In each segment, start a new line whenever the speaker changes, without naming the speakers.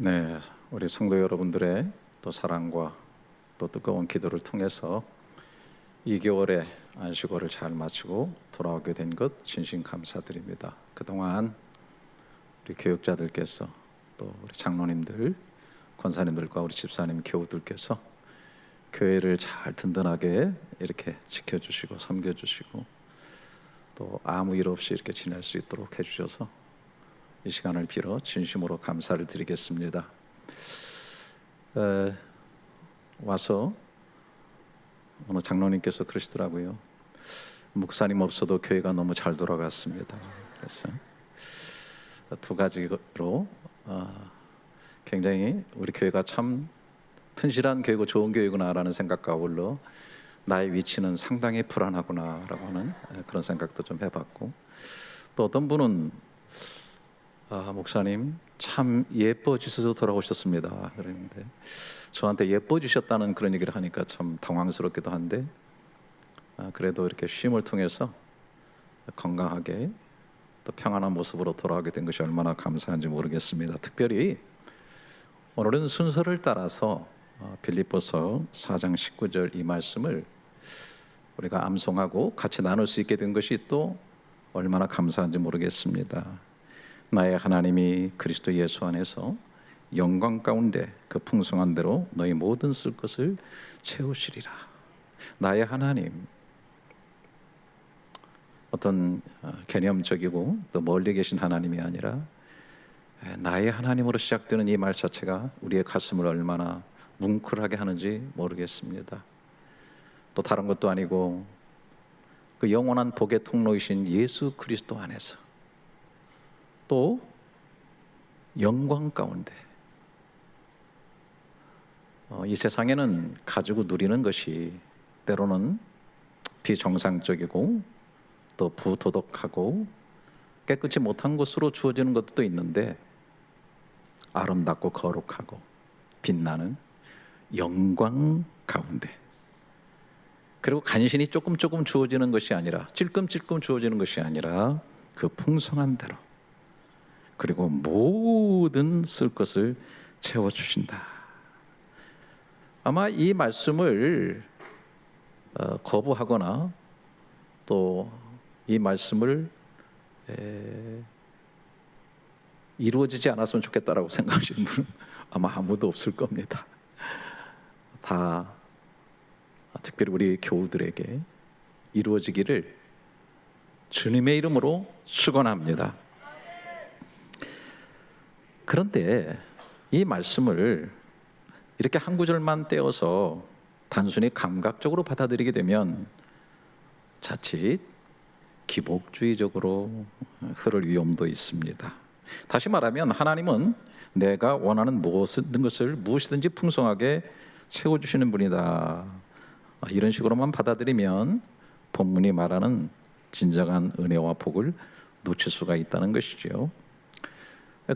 네, 우리 성도 여러분들의 또 사랑과 또 뜨거운 기도를 통해서 2개월의 안식월을 잘 마치고 돌아오게 된 것 진심 감사드립니다. 그동안 우리 교육자들께서 또 우리 장로님들, 권사님들과 우리 집사님, 교우들께서 교회를 잘 든든하게 이렇게 지켜주시고 섬겨주시고 또 아무 일 없이 이렇게 지낼 수 있도록 해주셔서 이 시간을 빌어 진심으로 감사를 드리겠습니다. 와서 어느 장로님께서 그러시더라고요. 목사님 없어도 교회가 너무 잘 돌아갔습니다. 그래서 두 가지로 굉장히 우리 교회가 참 튼실한 교회고 좋은 교회구나라는 생각과 아울러 나의 위치는 상당히 불안하구나라고 하는 그런 생각도 좀 해봤고, 또 어떤 분은 목사님 참 예뻐지셔서 돌아오셨습니다 그랬는데, 저한테 예뻐지셨다는 그런 얘기를 하니까 참 당황스럽기도 한데, 그래도 이렇게 쉼을 통해서 건강하게 또 평안한 모습으로 돌아오게 된 것이 얼마나 감사한지 모르겠습니다. 특별히 오늘은 순서를 따라서 빌립보서 4장 19절 이 말씀을 우리가 암송하고 같이 나눌 수 있게 된 것이 또 얼마나 감사한지 모르겠습니다. 나의 하나님이 그리스도 예수 안에서 영광 가운데 그 풍성한 대로 너희 모든 쓸 것을 채우시리라. 나의 하나님, 어떤 개념적이고 또 멀리 계신 하나님이 아니라 나의 하나님으로 시작되는 이 말 자체가 우리의 가슴을 얼마나 뭉클하게 하는지 모르겠습니다. 또 다른 것도 아니고 그 영원한 복의 통로이신 예수 그리스도 안에서 또 영광 가운데, 이 세상에는 가지고 누리는 것이 때로는 비정상적이고 또 부도덕하고 깨끗이 못한 것으로 주어지는 것도 있는데, 아름답고 거룩하고 빛나는 영광 가운데, 그리고 간신히 조금 주어지는 것이 아니라 찔끔찔끔 주어지는 것이 아니라 그 풍성한 대로, 그리고 모든 쓸 것을 채워주신다. 아마 이 말씀을 거부하거나 또 이 말씀을 이루어지지 않았으면 좋겠다라고 생각하시는 분은 아마 아무도 없을 겁니다. 다 특별히 우리 교우들에게 이루어지기를 주님의 이름으로 축원합니다. 그런데 이 말씀을 이렇게 한 구절만 떼어서 단순히 감각적으로 받아들이게 되면 자칫 기복주의적으로 흐를 위험도 있습니다. 다시 말하면 하나님은 내가 원하는 모든 것을 무엇이든지 풍성하게 채워주시는 분이다, 이런 식으로만 받아들이면 본문이 말하는 진정한 은혜와 복을 놓칠 수가 있다는 것이죠.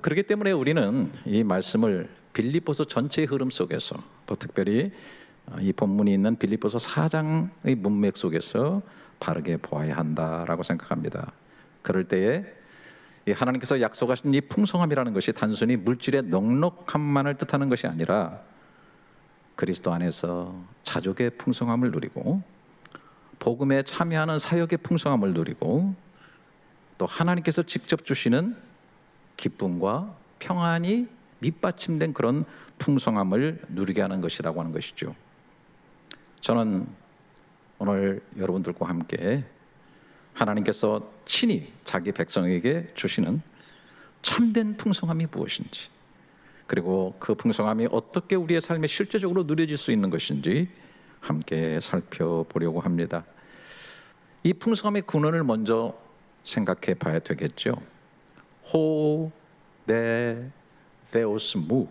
그렇기 때문에 우리는 이 말씀을 빌립보서 전체의 흐름 속에서, 또 특별히 이 본문이 있는 빌립보서 4장의 문맥 속에서 바르게 보아야 한다라고 생각합니다. 그럴 때에 이 하나님께서 약속하신 이 풍성함이라는 것이 단순히 물질의 넉넉함만을 뜻하는 것이 아니라 그리스도 안에서 자족의 풍성함을 누리고 복음에 참여하는 사역의 풍성함을 누리고 또 하나님께서 직접 주시는 기쁨과 평안이 밑받침된 그런 풍성함을 누리게 하는 것이라고 하는 것이죠. 저는 오늘 여러분들과 함께 하나님께서 친히 자기 백성에게 주시는 참된 풍성함이 무엇인지, 그리고 그 풍성함이 어떻게 우리의 삶에 실제적으로 누려질 수 있는 것인지 함께 살펴보려고 합니다. 이 풍성함의 근원을 먼저 생각해 봐야 되겠죠. 호, 네, 데오스, 무,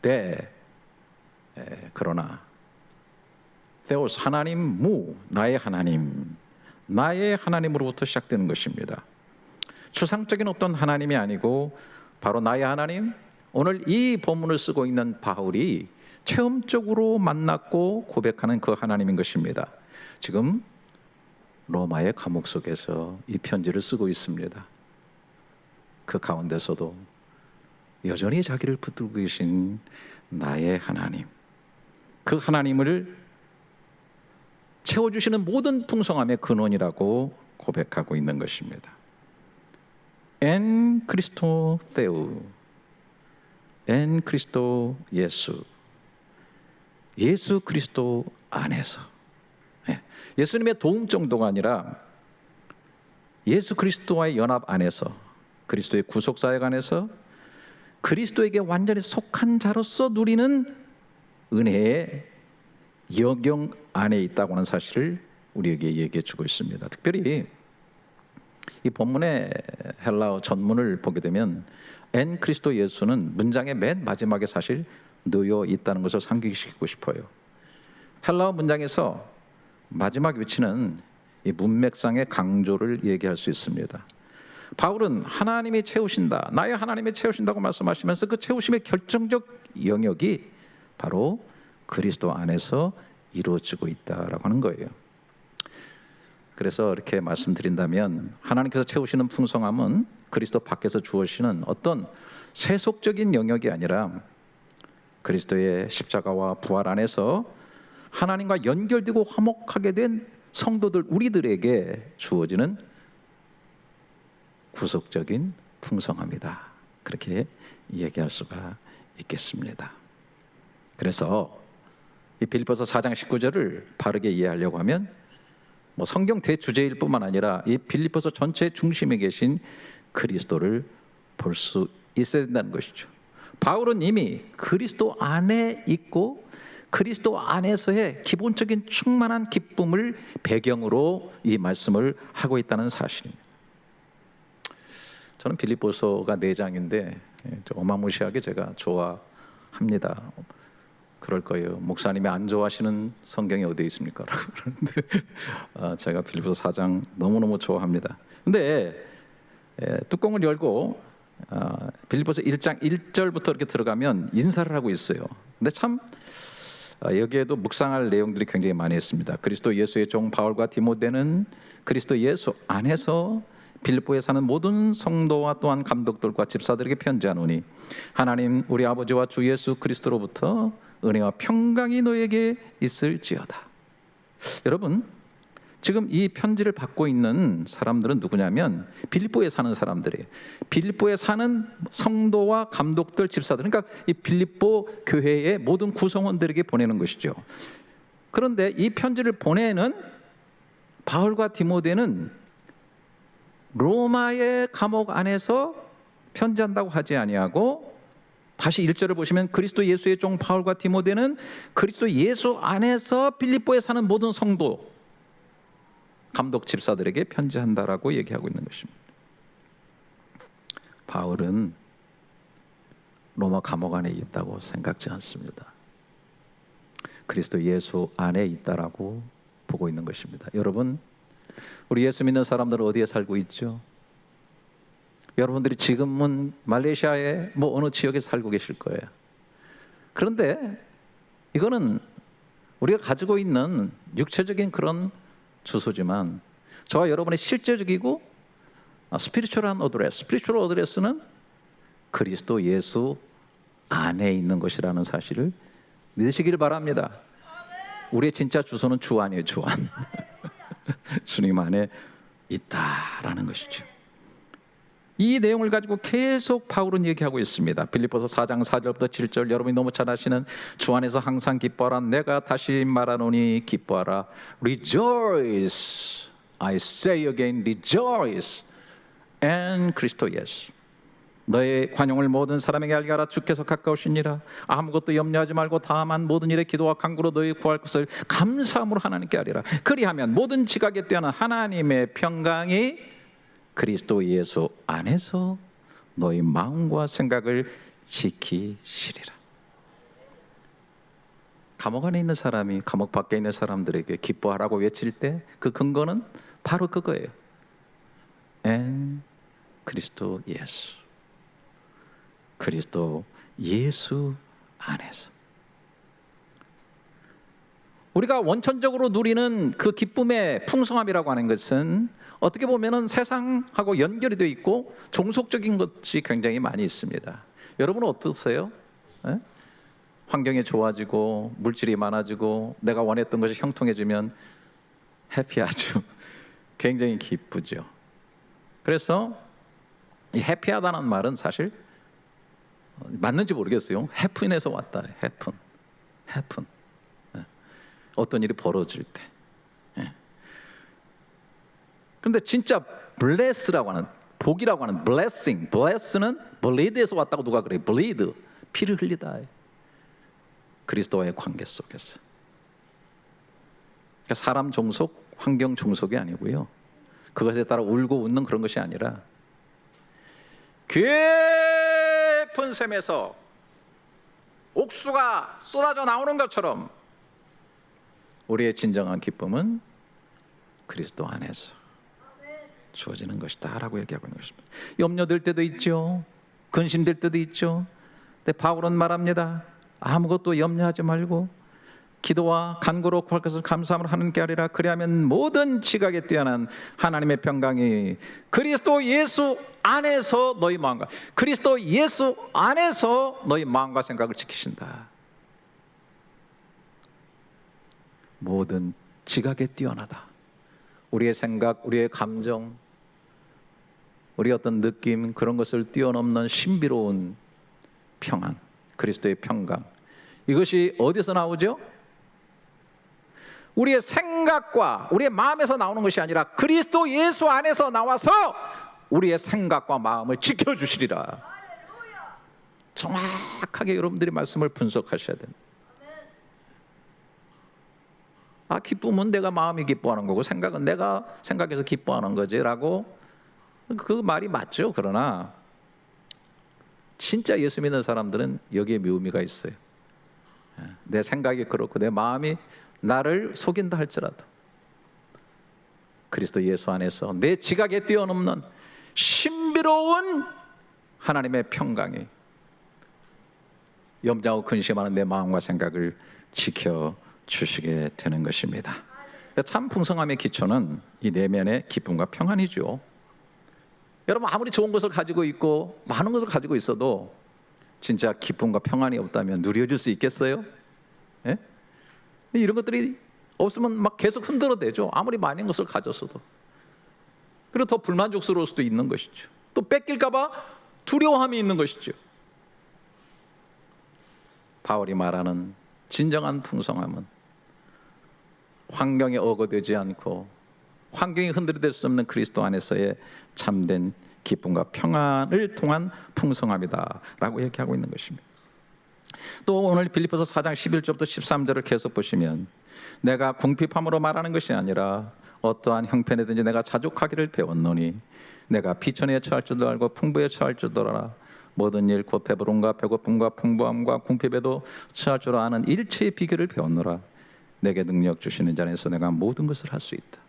데, 그러나 데오스 하나님, 무 나의 하나님, 나의 하나님으로부터 시작되는 것입니다. 추상적인 어떤 하나님이 아니고 바로 나의 하나님, 오늘 이 본문을 쓰고 있는 바울이 체험적으로 만났고 고백하는 그 하나님인 것입니다. 지금 로마의 감옥 속에서 이 편지를 쓰고 있습니다. 그 가운데서도 여전히 자기를 붙들고 계신 나의 하나님, 그 하나님을 채워주시는 모든 풍성함의 근원이라고 고백하고 있는 것입니다. 엔 그리스도 테우, 엔 그리스도 예수, 예수 그리스도 안에서. 예수님의 도움 정도가 아니라 예수 그리스도와의 연합 안에서, 그리스도의 구속사역 안에서 그리스도에게 완전히 속한 자로서 누리는 은혜의 영역 안에 있다고 하는 사실을 우리에게 얘기해 주고 있습니다. 특별히 이 본문의 헬라어 전문을 보게 되면 엔 그리스도 예수는 문장의 맨 마지막에 사실 놓여 있다는 것을 상기시키고 싶어요. 헬라어 문장에서 마지막 위치는 이 문맥상의 강조를 얘기할 수 있습니다. 바울은 하나님이 채우신다, 나의 하나님이 채우신다고 말씀하시면서 그 채우심의 결정적 영역이 바로 그리스도 안에서 이루어지고 있다라고 하는 거예요. 그래서 이렇게 말씀드린다면 하나님께서 채우시는 풍성함은 그리스도 밖에서 주어지는 어떤 세속적인 영역이 아니라 그리스도의 십자가와 부활 안에서 하나님과 연결되고 화목하게 된 성도들, 우리들에게 주어지는 구속적인 풍성함이다, 그렇게 얘기할 수가 있겠습니다. 그래서 이 빌립보서 4장 19절을 바르게 이해하려고 하면 성경 대주제일 뿐만 아니라 이 빌립보서 전체의 중심에 계신 그리스도를 볼 수 있어야 된다는 것이죠. 바울은 이미 그리스도 안에 있고 그리스도 안에서의 기본적인 충만한 기쁨을 배경으로 이 말씀을 하고 있다는 사실입니다. 저는 빌립보서가 4장인데 어마무시하게 제가 좋아합니다. 그럴 거예요. 목사님이 안 좋아하시는 성경이 어디 있습니까? 그런데 제가 빌립보서 4장 너무너무 좋아합니다. 근데 뚜껑을 열고 빌립보서 1장 1절부터 이렇게 들어가면 인사를 하고 있어요. 근데 참 여기에도 묵상할 내용들이 굉장히 많이 있습니다. 그리스도 예수의 종 바울과 디모데는 그리스도 예수 안에서 빌립보에 사는 모든 성도와 또한 감독들과 집사들에게 편지하노니 하나님 우리 아버지와 주 예수 그리스도로부터 은혜와 평강이 너에게 있을지어다. 여러분, 지금 이 편지를 받고 있는 사람들은 누구냐면 빌립보에 사는 사람들이에요. 빌립보에 사는 성도와 감독들, 집사들, 그러니까 이 빌립보 교회의 모든 구성원들에게 보내는 것이죠. 그런데 이 편지를 보내는 바울과 디모데는 로마의 감옥 안에서 편지한다고 하지 아니하고, 다시 1절을 보시면 그리스도 예수의 종 바울과 디모데는 그리스도 예수 안에서 빌립보에 사는 모든 성도, 감독, 집사들에게 편지한다라고 얘기하고 있는 것입니다. 바울은 로마 감옥 안에 있다고 생각지 않습니다. 그리스도 예수 안에 있다라고 보고 있는 것입니다. 여러분, 우리 예수 믿는 사람들은 어디에 살고 있죠? 여러분들이 지금은 말레이시아의 어느 지역에 살고 계실 거예요. 그런데 이거는 우리가 가지고 있는 육체적인 그런 주소지만 저와 여러분의 실제적이고 스피리추얼한 어드레스, 스피리추얼 어드레스는 그리스도 예수 안에 있는 것이라는 사실을 믿으시길 바랍니다. 우리의 진짜 주소는 주 안이에요, 주 안. 주님 안에 있다라는 것이죠. 이 내용을 가지고 계속 바울은 얘기하고 있습니다. 빌립보서 4장 4절부터 7절, 여러분이 너무 잘 아시는 주 안에서 항상 기뻐하라. 내가 다시 말하노니 기뻐하라. Rejoice, I say again, rejoice. And 그리스도 예수. 너의 관용을 모든 사람에게 알게 하라. 주께서 가까우시니라. 아무것도 염려하지 말고 다만 모든 일에 기도와 간구로 너희 구할 것을 감사함으로 하나님께 아뢰라. 그리하면 모든 지각에 뛰어난 하나님의 평강이 그리스도 예수 안에서 너희 마음과 생각을 지키시리라. 감옥 안에 있는 사람이 감옥 밖에 있는 사람들에게 기뻐하라고 외칠 때 그 근거는 바로 그거예요. 그리스도 예수. 그리스도 예수 안에서 우리가 원천적으로 누리는 그 기쁨의 풍성함이라고 하는 것은 어떻게 보면은 세상하고 연결이 되어 있고 종속적인 것이 굉장히 많이 있습니다. 여러분은 어떠세요? 예? 환경이 좋아지고 물질이 많아지고 내가 원했던 것이 형통해지면 해피하죠. 굉장히 기쁘죠. 그래서 이 해피하다는 말은 사실 맞는지 모르겠어요. 해픈에서 왔다. 해픈. 어떤 일이 벌어질 때. 그런데 진짜 bless라고 하는, 복이라고 하는 bless는 bleed에서 왔다고 누가 그래요? bleed, 피를 흘리다. 그리스도와의 관계 속에서. 그러니까 사람 종속, 환경 종속이 아니고요, 그것에 따라 울고 웃는 그런 것이 아니라 깊은 샘에서 옥수가 쏟아져 나오는 것처럼 우리의 진정한 기쁨은 그리스도 안에서 주어지는 것이다 라고 얘기하고 있는 것입니다. 염려될 때도 있죠. 근심될 때도 있죠. 근데 바울은 말합니다. 아무것도 염려하지 말고 기도와 간구로 구할 것을 감사함으로 하는게 아니라 그리하면 모든 지각에 뛰어난 하나님의 평강이 그리스도 예수 안에서 너희 마음과, 그리스도 예수 안에서 너희 마음과 생각을 지키신다. 모든 지각에 뛰어나다. 우리의 생각, 우리의 감정, 우리의 어떤 느낌, 그런 것을 뛰어넘는 신비로운 평안, 그리스도의 평강. 이것이 어디서 나오죠? 우리의 생각과 우리의 마음에서 나오는 것이 아니라 그리스도 예수 안에서 나와서 우리의 생각과 마음을 지켜주시리라. 정확하게 여러분들이 말씀을 분석하셔야 됩니다. 기쁨은 내가 마음이 기뻐하는 거고 생각은 내가 생각해서 기뻐하는 거지 라고, 그 말이 맞죠. 그러나 진짜 예수 믿는 사람들은 여기에 묘미가 있어요. 내 생각이 그렇고 내 마음이 나를 속인다 할지라도 그리스도 예수 안에서 내 지각에 뛰어넘는 신비로운 하나님의 평강이 염려하고 근심하는 내 마음과 생각을 지켜주시게 되는 것입니다. 참 풍성함의 기초는 이 내면의 기쁨과 평안이죠. 여러분, 아무리 좋은 것을 가지고 있고 많은 것을 가지고 있어도 진짜 기쁨과 평안이 없다면 누려줄 수 있겠어요? 예? 이런 것들이 없으면 막 계속 흔들어대죠. 아무리 많은 것을 가졌어도. 그리고 더 불만족스러울 수도 있는 것이죠. 또 뺏길까 봐 두려움이 있는 것이죠. 바울이 말하는 진정한 풍성함은 환경에 억어되지 않고 환경이 흔들어댈 수 없는 그리스도 안에서의 참된 기쁨과 평안을 통한 풍성함이다 라고 얘기하고 있는 것입니다. 또 오늘 빌립보서 4장 11절부터 13절을 계속 보시면 내가 궁핍함으로 말하는 것이 아니라 어떠한 형편이든지 내가 자족하기를 배웠노니 내가 비천에 처할 줄도 알고 풍부에 처할 줄도 알아 모든 일 곧 배부름과 배고픔과 풍부함과 궁핍에도 처할 줄 아는 일체의 비결을 배웠노라. 내게 능력 주시는 자 안에서 내가 모든 것을 할 수 있다.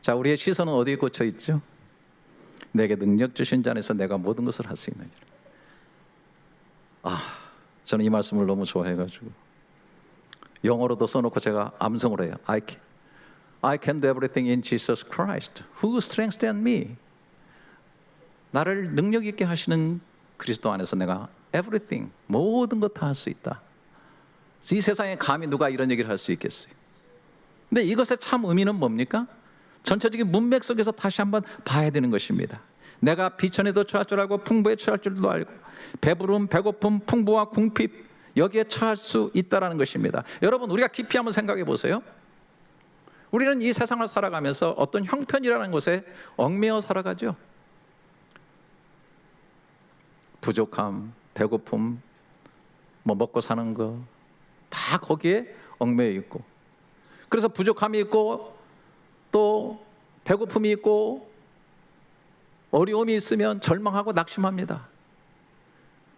자, 우리의 시선은 어디에 꽂혀 있죠? 내게 능력 주신 자 안에서 내가 모든 것을 할 수 있느니라. 저는 이 말씀을 너무 좋아해가지고 영어로도 써놓고 제가 암송을 해요. I can do everything in Jesus Christ who strengthens me. 나를 능력 있게 하시는 그리스도 안에서 내가 everything, 모든 것 다 할 수 있다. 이 세상에 감히 누가 이런 얘기를 할 수 있겠어요? 근데 이것의 참 의미는 뭡니까? 전체적인 문맥 속에서 다시 한번 봐야 되는 것입니다. 내가 비천에도 처할 줄 알고 풍부에 처할 줄도 알고 배부름, 배고픔, 풍부와 궁핍 여기에 처할 수 있다는 것입니다. 여러분, 우리가 깊이 한번 생각해 보세요. 우리는 이 세상을 살아가면서 어떤 형편이라는 것에 얽매여 살아가죠. 부족함, 배고픔, 먹고 사는 거 다 거기에 얽매여 있고, 그래서 부족함이 있고 또 배고픔이 있고 어려움이 있으면 절망하고 낙심합니다.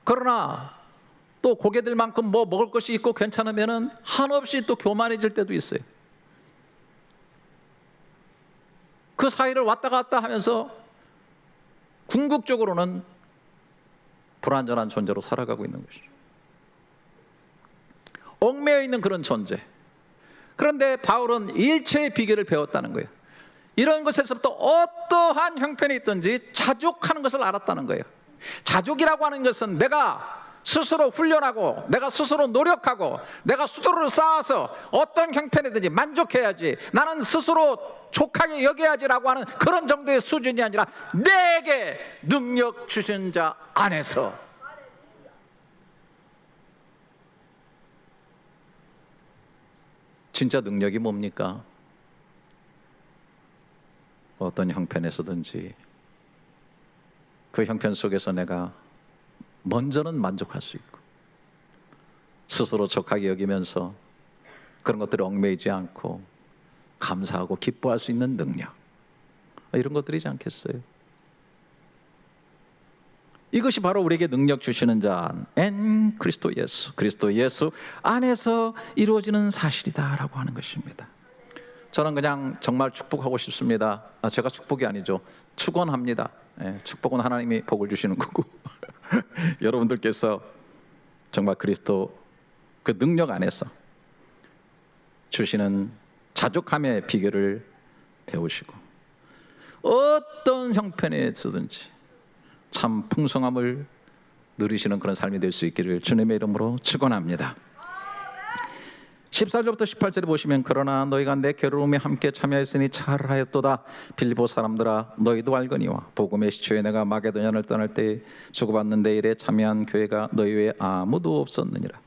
그러나 또 고개들만큼 뭐 먹을 것이 있고 괜찮으면은 한없이 또 교만해질 때도 있어요. 그 사이를 왔다 갔다 하면서 궁극적으로는 불완전한 존재로 살아가고 있는 것이죠. 얽매여 있는 그런 존재. 그런데 바울은 일체의 비결을 배웠다는 거예요. 이런 것에서부터 어떠한 형편이 있든지 자족하는 것을 알았다는 거예요. 자족이라고 하는 것은 내가 스스로 훈련하고 내가 스스로 노력하고 내가 수도를 쌓아서 어떤 형편이든지 만족해야지, 나는 스스로 족하게 여겨야지라고 하는 그런 정도의 수준이 아니라 내게 능력 주신 자 안에서. 진짜 능력이 뭡니까? 어떤 형편에서든지 그 형편 속에서 내가 먼저는 만족할 수 있고 스스로 족하게 여기면서 그런 것들을 얽매이지 않고 감사하고 기뻐할 수 있는 능력, 이런 것들이지 않겠어요? 이것이 바로 우리에게 능력 주시는 자 엔 그리스도 예수, 그리스도 예수 안에서 이루어지는 사실이다라고 하는 것입니다. 저는 그냥 정말 축복하고 싶습니다. 제가 축복이 아니죠, 축원합니다. 축복은 하나님이 복을 주시는 거고 여러분들께서 정말 그리스도 그 능력 안에서 주시는 자족함의 비결을 배우시고 어떤 형편에서든지 참 풍성함을 누리시는 그런 삶이 될 수 있기를 주님의 이름으로 축원합니다. 14절부터 18절에 보시면, 그러나 너희가 내 괴로움에 함께 참여했으니 잘하였도다. 빌립보 사람들아, 너희도 알거니와 복음의 시초에 내가 마게도냐를 떠날 때 주고받는 데 일에 참여한 교회가 너희 외에 아무도 없었느니라.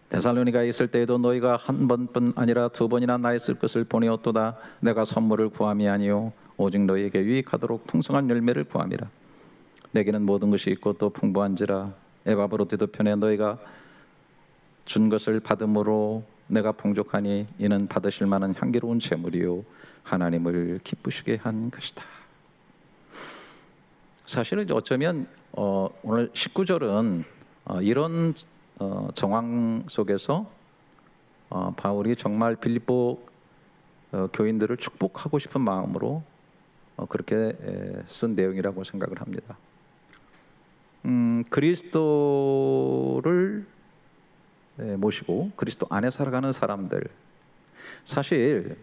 데살로니가에 있을 때에도 너희가 한 번뿐 아니라 두 번이나 나의 쓸 것을 보내었도다. 내가 선물을 구함이 아니요 오직 너희에게 유익하도록 풍성한 열매를 구함이라. 내게는 모든 것이 있고 또 풍부한지라. 에바브로디도 편에 너희가 준 것을 받음으로 내가 풍족하니 이는 받으실 만한 향기로운 제물이요 하나님을 기쁘시게 한 것이다. 사실은 어쩌면 오늘 19절은 이런 정황 속에서 바울이 정말 빌립보 교인들을 축복하고 싶은 마음으로 그렇게 쓴 내용이라고 생각을 합니다. 그리스도를 모시고 그리스도 안에 살아가는 사람들, 사실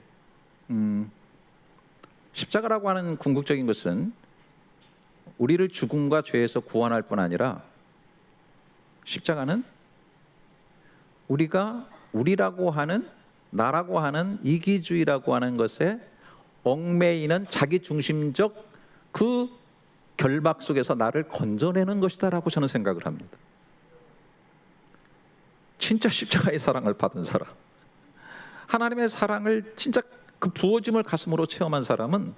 십자가라고 하는 궁극적인 것은 우리를 죽음과 죄에서 구원할 뿐 아니라 십자가는 우리라고 하는, 나라고 하는 이기주의라고 하는 것에 얽매이는 자기중심적 그 결박 속에서 나를 건져내는 것이다라고 저는 생각을 합니다. 진짜 십자가의 사랑을 받은 사람, 하나님의 사랑을 진짜 그 부어짐을 가슴으로 체험한 사람은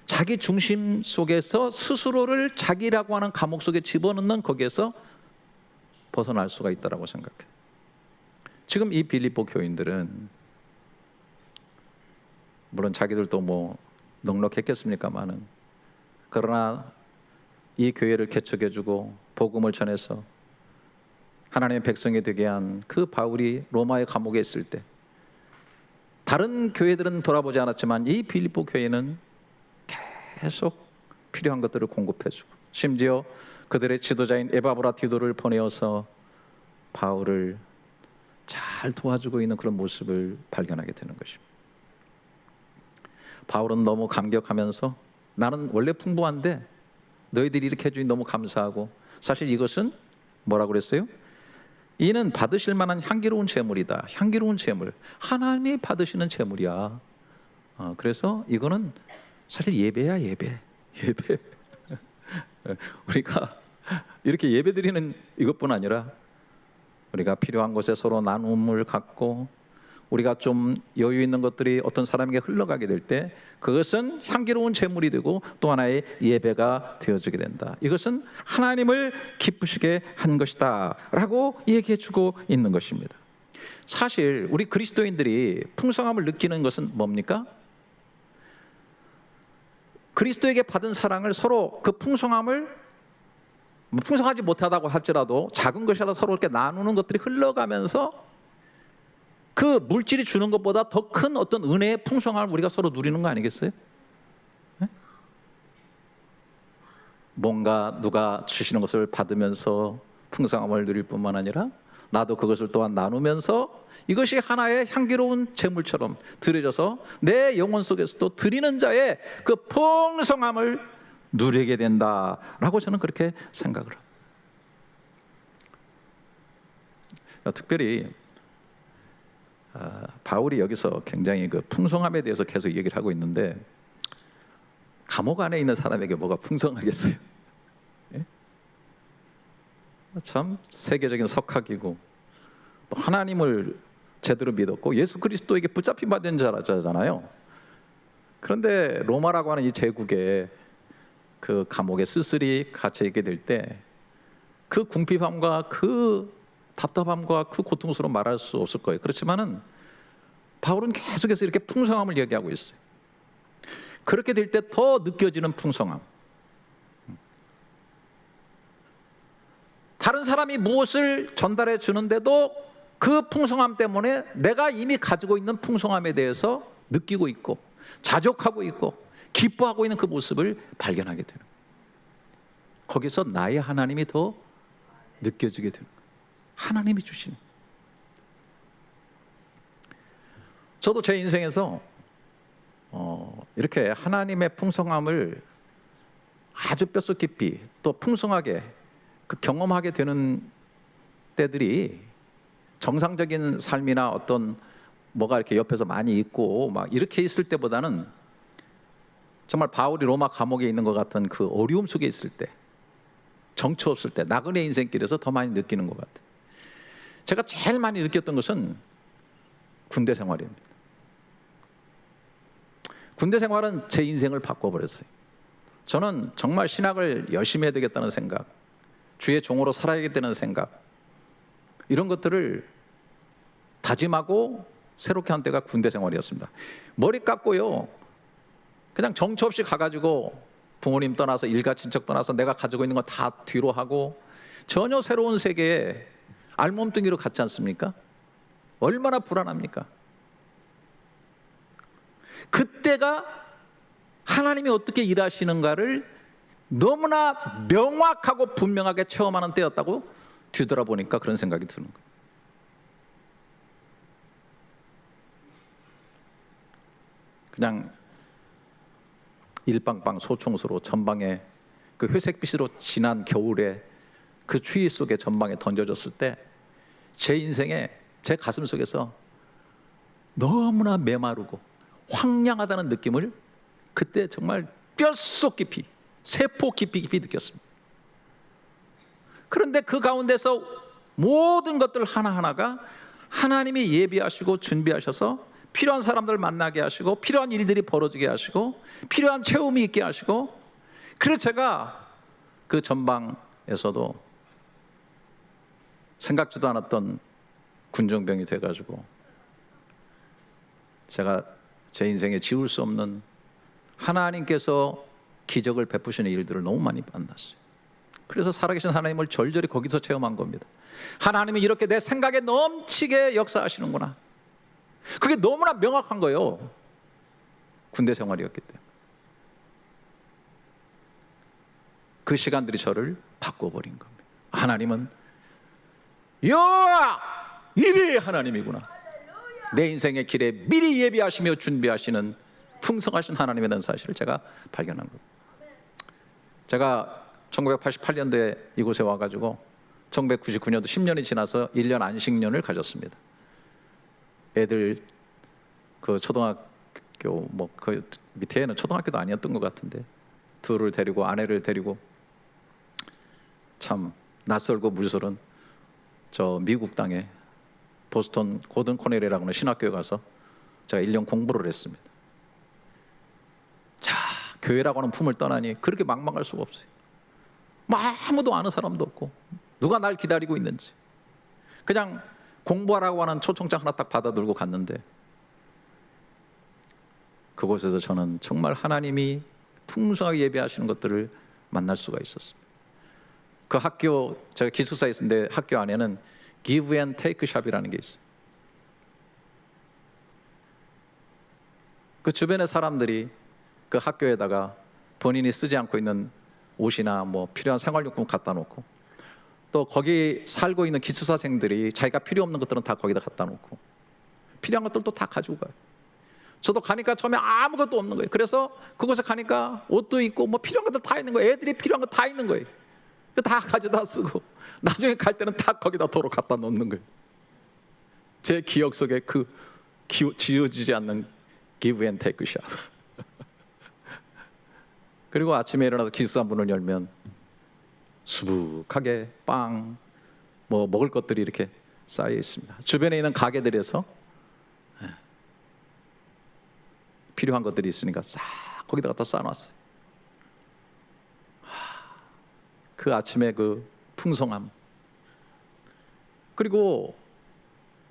자기 중심 속에서 스스로를 자기라고 하는 감옥 속에 집어넣는 거기에서 벗어날 수가 있다라고 생각해요. 지금 이 빌립보 교인들은 물론 자기들도 뭐 넉넉했겠습니까마는, 그러나 이 교회를 개척해주고 복음을 전해서 하나님의 백성이 되게 한 그 바울이 로마의 감옥에 있을 때 다른 교회들은 돌아보지 않았지만 이 빌립보 교회는 계속 필요한 것들을 공급해주고, 심지어 그들의 지도자인 에바브라디도를 보내어서 바울을 잘 도와주고 있는 그런 모습을 발견하게 되는 것입니다. 바울은 너무 감격하면서 나는 원래 풍부한데 너희들이 이렇게 해주니 너무 감사하고, 사실 이것은 뭐라고 그랬어요? 이는 받으실 만한 향기로운 제물이다. 향기로운 제물, 하나님이 받으시는 제물이야. 그래서 이거는 사실 예배야, 예배. 우리가 이렇게 예배 드리는 이것뿐 아니라 우리가 필요한 곳에 서로 나눔을 갖고 우리가 좀 여유 있는 것들이 어떤 사람에게 흘러가게 될 때 그것은 향기로운 제물이 되고 또 하나의 예배가 되어지게 된다. 이것은 하나님을 기쁘시게 한 것이다 라고 얘기해 주고 있는 것입니다. 사실 우리 그리스도인들이 풍성함을 느끼는 것은 뭡니까? 그리스도에게 받은 사랑을 서로 그 풍성함을 풍성하지 못하다고 할지라도 작은 것이라도 서로 이렇게 나누는 것들이 흘러가면서 그 물질이 주는 것보다 더 큰 어떤 은혜의 풍성함을 우리가 서로 누리는 거 아니겠어요? 네? 뭔가 누가 주시는 것을 받으면서 풍성함을 누릴 뿐만 아니라 나도 그것을 또한 나누면서 이것이 하나의 향기로운 제물처럼 드려져서 내 영혼 속에서도 드리는 자의 그 풍성함을 누리게 된다라고 저는 그렇게 생각을 합니다. 특별히 바울이 여기서 굉장히 그 풍성함에 대해서 계속 얘기를 하고 있는데, 감옥 안에 있는 사람에게 뭐가 풍성하겠어요? 예? 참 세계적인 석학이고 또 하나님을 제대로 믿었고 예수 그리스도에게 붙잡힌 받은 자잖아요. 그런데 로마라고 하는 이 제국에 그 감옥에 쓸쓸히 갇혀 있게 될 때 그 궁핍함과 그 답답함과 그 고통스러움 말할 수 없을 거예요. 그렇지만은 바울은 계속해서 이렇게 풍성함을 얘기하고 있어요. 그렇게 될 때 더 느껴지는 풍성함. 다른 사람이 무엇을 전달해 주는데도 그 풍성함 때문에 내가 이미 가지고 있는 풍성함에 대해서 느끼고 있고 자족하고 있고 기뻐하고 있는 그 모습을 발견하게 되는 거예요. 거기서 나의 하나님이 더 느껴지게 되는 거예요. 하나님이 주시는. 저도 제 인생에서 이렇게 하나님의 풍성함을 아주 뼛속 깊이 또 풍성하게 그 경험하게 되는 때들이 정상적인 삶이나 어떤 뭐가 이렇게 옆에서 많이 있고 막 이렇게 있을 때보다는 정말 바울이 로마 감옥에 있는 것 같은 그 어려움 속에 있을 때, 정처 없을 때, 나그네 인생길에서 더 많이 느끼는 것 같아요. 제가 제일 많이 느꼈던 것은 군대 생활입니다. 군대 생활은 제 인생을 바꿔버렸어요. 저는 정말 신학을 열심히 해야 되겠다는 생각, 주의 종으로 살아야겠다는 생각, 이런 것들을 다짐하고 새롭게 한 때가 군대 생활이었습니다. 머리 깎고요, 그냥 정처 없이 가가지고 부모님 떠나서 일가 친척 떠나서 내가 가지고 있는 거 다 뒤로 하고 전혀 새로운 세계에 알몸뚱이로 갔지 않습니까? 얼마나 불안합니까? 그때가 하나님이 어떻게 일하시는가를 너무나 명확하고 분명하게 체험하는 때였다고 뒤돌아보니까 그런 생각이 드는 거예요. 그냥 일방방 소총수로 전방에 그 회색빛으로 진한 겨울에 그 추위 속에 전방에 던져졌을 때 제 인생에 제 가슴 속에서 너무나 메마르고 황량하다는 느낌을 그때 정말 뼛속 깊이, 세포 깊이 느꼈습니다. 그런데 그 가운데서 모든 것들 하나하나가 하나님이 예비하시고 준비하셔서 필요한 사람들 만나게 하시고 필요한 일들이 벌어지게 하시고 필요한 체험이 있게 하시고, 그래서 제가 그 전방에서도 생각지도 않았던 군정병이 돼가지고 제가 제 인생에 지울 수 없는 하나님께서 기적을 베푸시는 일들을 너무 많이 만났어요. 그래서 살아계신 하나님을 절절히 거기서 체험한 겁니다. 하나님이 이렇게 내 생각에 넘치게 역사하시는구나. 그게 너무나 명확한 거예요. 군대 생활이었기 때문에. 그 시간들이 저를 바꿔버린 겁니다. 하나님은 여호와 이리 하나님이구나. 내 인생의 길에 미리 예비하시며 준비하시는 풍성하신 하나님이라는 사실을 제가 발견한 겁니다. 제가 1988년도에 이곳에 와가지고 1999년도 10년이 지나서 1년 안식년을 가졌습니다. 애들 그 초등학교 뭐 그 밑에는 초등학교도 아니었던 것 같은데 둘을 데리고 아내를 데리고 참 낯설고 무서운 저 미국 땅에 보스턴 고든 코넬이라고 하는 신학교에 가서 제가 1년 공부를 했습니다. 자, 교회라고 하는 품을 떠나니 그렇게 막막할 수가 없어요. 뭐 아무도 아는 사람도 없고 누가 날 기다리고 있는지, 그냥 공부하라고 하는 초청장 하나 딱 받아들고 갔는데 그곳에서 저는 정말 하나님이 풍성하게 예배하시는 것들을 만날 수가 있었습니다. 그 학교, 제가 기숙사에 있었는데 학교 안에는 Give and Take 샵이라는 게 있어요. 그 주변의 사람들이 그 학교에다가 본인이 쓰지 않고 있는 옷이나 뭐 필요한 생활용품 갖다 놓고, 또 거기 살고 있는 기숙사생들이 자기가 필요 없는 것들은 다 거기다 갖다 놓고 필요한 것들도 다 가지고 가요. 저도 가니까 처음에 아무것도 없는 거예요. 그래서 그곳에 가니까 옷도 있고 뭐 필요한 것도 다 있는 거예요. 애들이 필요한 거 다 있는 거예요. 다 가져다 쓰고 나중에 갈 때는 다 거기다 도로 갖다 놓는 거예요. 제 기억 속에 그 지워지지 않는 give and take 샵. 그리고 아침에 일어나서 기숙사 문을 열면 수북하게 빵, 뭐 먹을 것들이 이렇게 쌓여 있습니다. 주변에 있는 가게들에서 필요한 것들이 있으니까 싹 거기다 갖다 쌓아놨어요. 그 아침에 그 풍성함. 그리고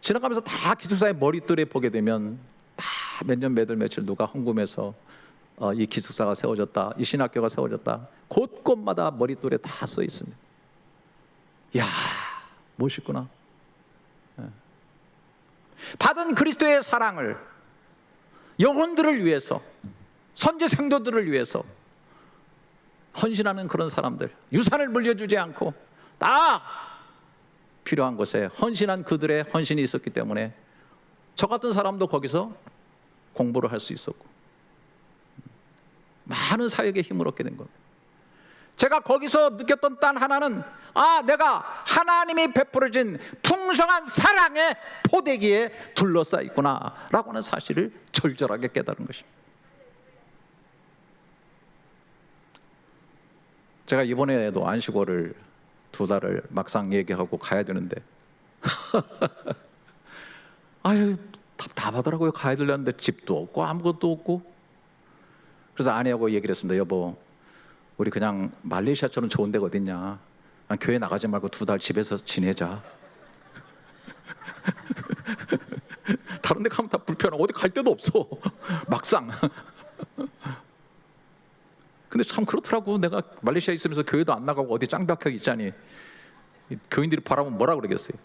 지나가면서 다 기숙사의 머릿돌에 보게 되면 다 몇 년 며칠 누가 헌금해서 이 기숙사가 세워졌다, 이 신학교가 세워졌다, 곳곳마다 머릿돌에 다 써 있습니다. 이야, 멋있구나. 받은 그리스도의 사랑을 영혼들을 위해서, 선지 성도들을 위해서 헌신하는 그런 사람들, 유산을 물려주지 않고 다 필요한 곳에 헌신한 그들의 헌신이 있었기 때문에 저 같은 사람도 거기서 공부를 할 수 있었고 많은 사역에 힘을 얻게 된 겁니다. 제가 거기서 느꼈던 단 하나는 내가 하나님이 베풀어진 풍성한 사랑의 포대기에 둘러싸여 있구나 라고 하는 사실을 절절하게 깨달은 것입니다. 제가 이번에도 안식월을 2달을 막상 얘기하고 가야 되는데 아유 답답하더라고요. 가야 되려는데 집도 없고 아무것도 없고. 그래서 아내하고 얘기를 했습니다. 여보, 우리 그냥 말레이시아처럼 좋은 데가 어딨냐, 교회 나가지 말고 2달 집에서 지내자. 다른 데 가면 다 불편하고 어디 갈 데도 없어 막상. 근데 참 그렇더라고. 내가 말레이시아에 있으면서 교회도 안 나가고 어디 짱박혀 있자니 교인들이 바라보면 뭐라 그러겠어요.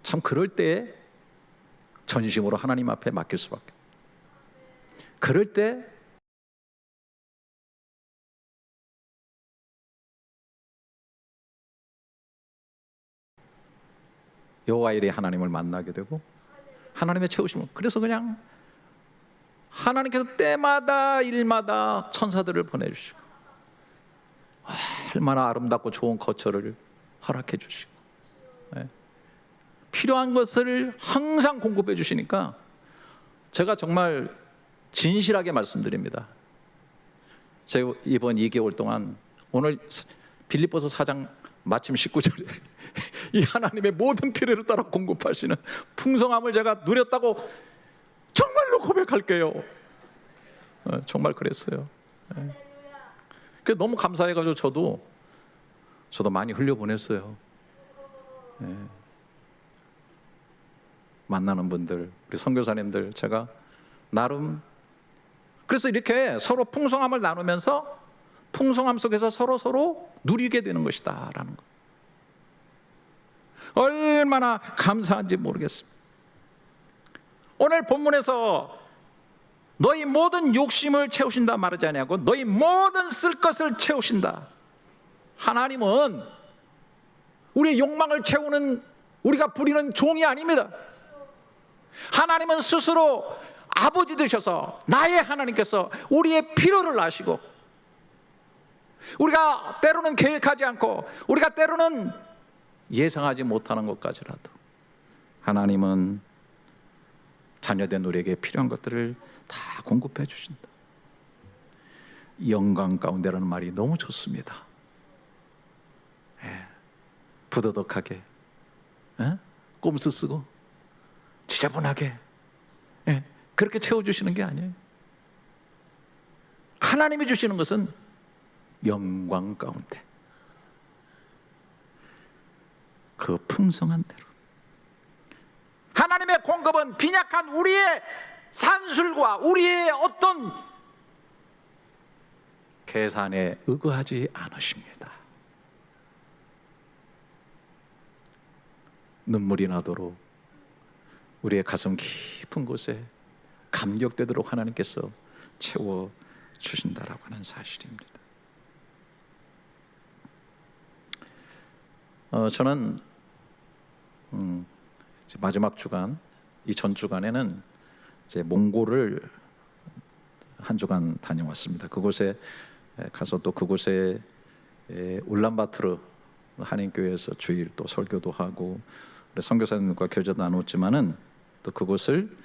참 그럴 때 전심으로 하나님 앞에 맡길 수밖에. 그럴 때 여호와 일에 하나님을 만나게 되고 하나님의 채우심을, 그래서 그냥 하나님께서 때마다 일마다 천사들을 보내주시고 얼마나 아름답고 좋은 거처를 허락해 주시고 필요한 것을 항상 공급해 주시니까 제가 정말 진실하게 말씀드립니다. 제가 이번 2개월 동안 오늘 빌립보서 4장 마침 19절에 이 하나님의 모든 필요를 따라 공급하시는 풍성함을 제가 누렸다고 정말로 고백할게요. 정말 그랬어요. 그래서 너무 감사해가지고 저도 많이 흘려보냈어요. 만나는 분들, 우리 선교사님들 제가 나름 그래서 이렇게 서로 풍성함을 나누면서 풍성함 속에서 서로 누리게 되는 것이다 라는 거. 얼마나 감사한지 모르겠습니다. 오늘 본문에서 너희 모든 욕심을 채우신다 말하지 아니하고 너희 모든 쓸 것을 채우신다. 하나님은 우리의 욕망을 채우는, 우리가 부리는 종이 아닙니다. 하나님은 스스로 아버지 되셔서 나의 하나님께서 우리의 필요를 아시고 우리가 때로는 계획하지 않고 우리가 때로는 예상하지 못하는 것까지라도 하나님은 자녀된 우리에게 필요한 것들을 다 공급해 주신다. 영광 가운데라는 말이 너무 좋습니다. 부더덕하게, 꼼수 쓰고 지저분하게 그렇게 채워주시는 게 아니에요. 하나님이 주시는 것은 영광 가운데 그 풍성한 대로. 하나님의 공급은 빈약한 우리의 산술과 우리의 어떤 계산에 의거하지 않으십니다. 눈물이 나도록 우리의 가슴 깊은 곳에 감격되도록 하나님께서 채워주신다라고 하는 사실입니다. 저는 마지막 주간 이 전주간에는 이제 몽골을 한 주간 다녀왔습니다. 그곳에 가서 또 그곳에 울란바토르 한인교회에서 주일 또 설교도 하고 선교사님들과 교제도 나눴지만은 또 그곳을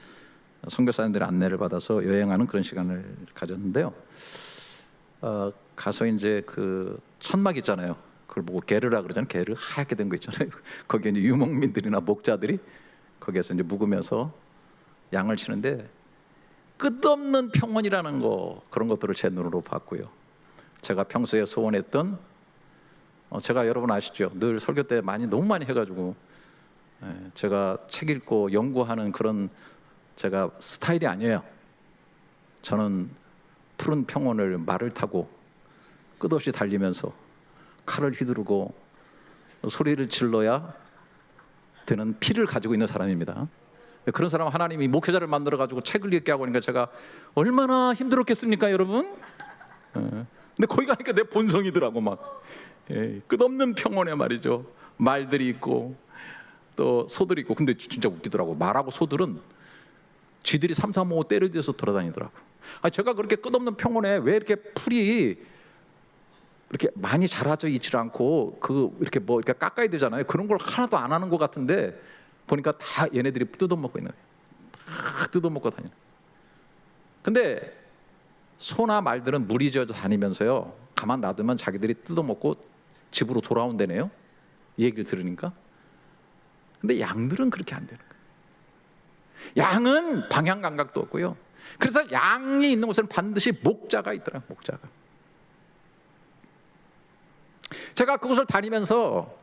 선교사님들의 안내를 받아서 여행하는 그런 시간을 가졌는데요. 가서 이제 그 천막 있잖아요. 그걸 보고 게르라 그러잖아요. 게르 하얗게 된 거 있잖아요. 거기에 이제 유목민들이나 목자들이 거기에서 이제 묵으면서 양을 치는데 끝없는 평온이라는 거, 그런 것들을 제 눈으로 봤고요. 제가 평소에 소원했던, 제가 여러분 아시죠? 늘 설교 때 너무 많이 해가지고 제가 책 읽고 연구하는 그런 제가 스타일이 아니에요. 저는 푸른 평원을 말을 타고 끝없이 달리면서 칼을 휘두르고 소리를 질러야 되는 피를 가지고 있는 사람입니다. 그런 사람 하나님이 목회자를 만들어가지고 책을 읽게 하고 하니까 제가 얼마나 힘들었겠습니까, 여러분? 근데 거기 가니까 내 본성이더라고. 막 끝없는 평원에 말이죠, 말들이 있고 또 소들이 있고. 근데 진짜 웃기더라고. 말하고 소들은 쥐들이 삼삼오오 때를 대서 돌아다니더라고. 제가 그렇게 끝없는 평원에 왜 이렇게 풀이 이렇게 많이 자라져 있지 않고 이렇게 이렇게 깎아야 되잖아요. 그런 걸 하나도 안 하는 것 같은데 보니까 다 얘네들이 뜯어먹고 있는 거예요. 다 뜯어먹고 다니는. 근데 소나 말들은 물이 져서 다니면서요, 가만 놔두면 자기들이 뜯어먹고 집으로 돌아온다네요, 얘기를 들으니까. 근데 양들은 그렇게 안 되는 거예요. 양은 방향 감각도 없고요. 그래서 양이 있는 곳에는 반드시 목자가 있더라고요. 목자가. 제가 그곳을 다니면서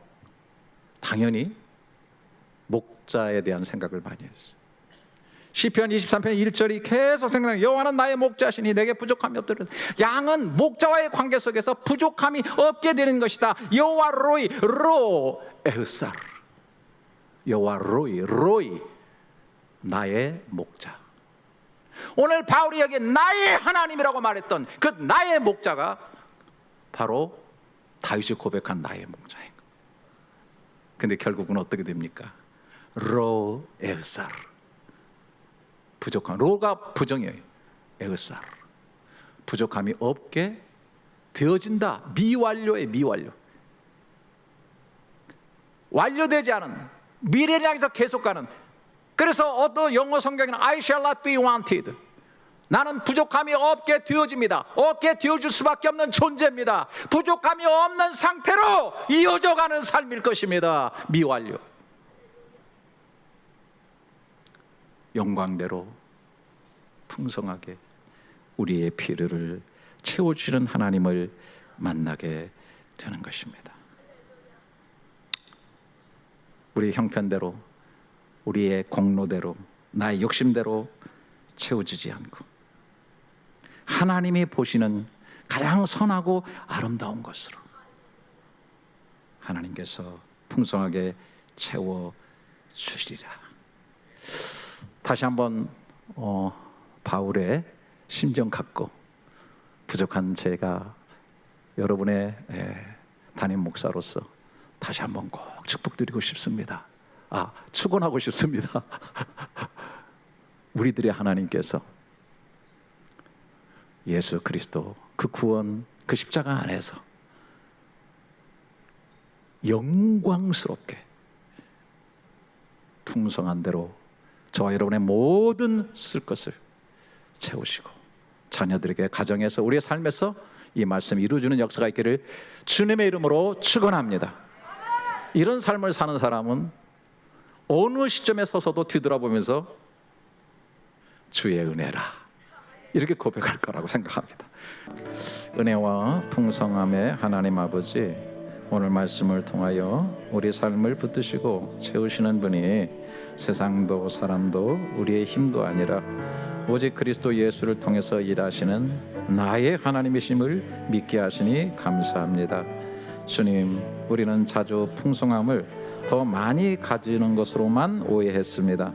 당연히 목자에 대한 생각을 많이 했어요. 시편 23편 1절이 계속 생각나요. 여호와는 나의 목자시니 내게 부족함이 없도록. 양은 목자와의 관계 속에서 부족함이 없게 되는 것이다. 여호와 로이, 로 에흐살. 여호와 로이 나의 목자. 오늘 바울이 여기 나의 하나님이라고 말했던 그 나의 목자가 바로 다윗이 고백한 나의 목자인 거. 근데 결국은 어떻게 됩니까? 로 에흐살. 부족함. 로가 부정이에요. 에흐살. 부족함이 없게 되어진다. 미완료의 미완료. 완료되지 않은 미래를 향해서 계속 가는. 그래서 어떤 영어 성경에는 I shall not be wanted. 나는 부족함이 없게 되어집니다. 없게 되어줄 수밖에 없는 존재입니다. 부족함이 없는 상태로 이어져가는 삶일 것입니다. 미완료. 영광대로 풍성하게 우리의 필요를 채워주시는 하나님을 만나게 되는 것입니다. 우리의 형편대로, 우리의 공로대로, 나의 욕심대로 채워지지 않고 하나님이 보시는 가장 선하고 아름다운 것으로 하나님께서 풍성하게 채워주시리라. 다시 한번 바울의 심정 갖고 부족한 제가 여러분의 담임 목사로서 다시 한번 꼭 축복드리고 싶습니다. 축원하고 싶습니다. 우리들의 하나님께서 예수 그리스도 그 구원, 그 십자가 안에서 영광스럽게 풍성한 대로 저와 여러분의 모든 쓸 것을 채우시고 자녀들에게, 가정에서, 우리의 삶에서 이 말씀이 이루어지는 역사가 있기를 주님의 이름으로 축원합니다. 이런 삶을 사는 사람은 어느 시점에 서서도 뒤돌아보면서 주의 은혜라 이렇게 고백할 거라고 생각합니다. 은혜와 풍성함의 하나님 아버지, 오늘 말씀을 통하여 우리 삶을 붙드시고 채우시는 분이 세상도 사람도 우리의 힘도 아니라 오직 그리스도 예수를 통해서 일하시는 나의 하나님이심을 믿게 하시니 감사합니다. 주님, 우리는 자주 풍성함을 더 많이 가지는 것으로만 오해했습니다.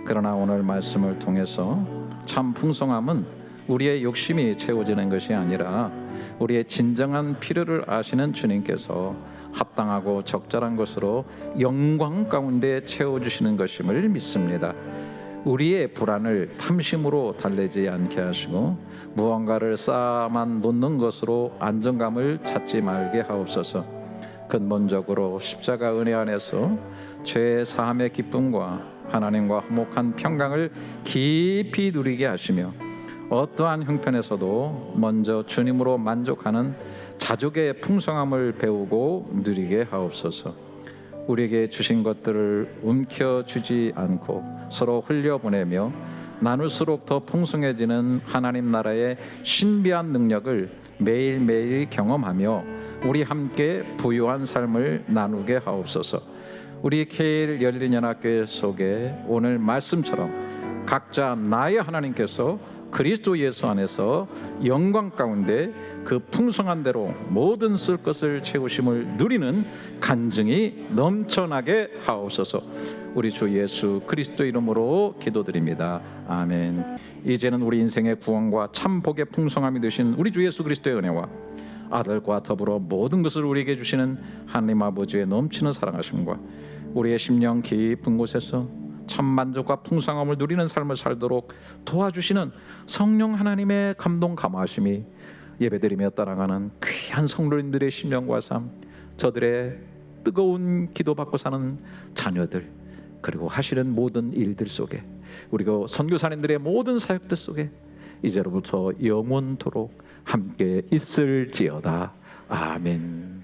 그러나 오늘 말씀을 통해서 참 풍성함은 우리의 욕심이 채워지는 것이 아니라 우리의 진정한 필요를 아시는 주님께서 합당하고 적절한 것으로 영광 가운데 채워주시는 것임을 믿습니다. 우리의 불안을 탐심으로 달래지 않게 하시고 무언가를 쌓아만 놓는 것으로 안정감을 찾지 말게 하옵소서. 근본적으로 십자가 은혜 안에서 죄 사함의 기쁨과 하나님과 화목한 평강을 깊이 누리게 하시며 어떠한 형편에서도 먼저 주님으로 만족하는 자족의 풍성함을 배우고 누리게 하옵소서. 우리에게 주신 것들을 움켜쥐지 않고 서로 흘려보내며 나눌수록 더 풍성해지는 하나님 나라의 신비한 능력을 매일매일 경험하며 우리 함께 부유한 삶을 나누게 하옵소서. 우리 KL 열린연합교회 속에 오늘 말씀처럼 각자 나의 하나님께서 그리스도 예수 안에서 영광 가운데 그 풍성한 대로 모든 쓸 것을 채우심을 누리는 간증이 넘쳐나게 하옵소서. 우리 주 예수 그리스도 이름으로 기도드립니다. 아멘. 이제는 우리 인생의 구원과 참 복의 풍성함이 되신 우리 주 예수 그리스도의 은혜와 아들과 더불어 모든 것을 우리에게 주시는 하나님 아버지의 넘치는 사랑하심과 우리의 심령 깊은 곳에서 참 만족과 풍성함을 누리는 삶을 살도록 도와주시는 성령 하나님의 감동 감화하심이 예배드리며 따라가는 귀한 성도님들의 심령과 삶, 저들의 뜨거운 기도받고 사는 자녀들, 그리고 하시는 모든 일들 속에, 그리고 선교사님들의 모든 사역들 속에 이제로부터 영원토록 함께 있을지어다. 아멘.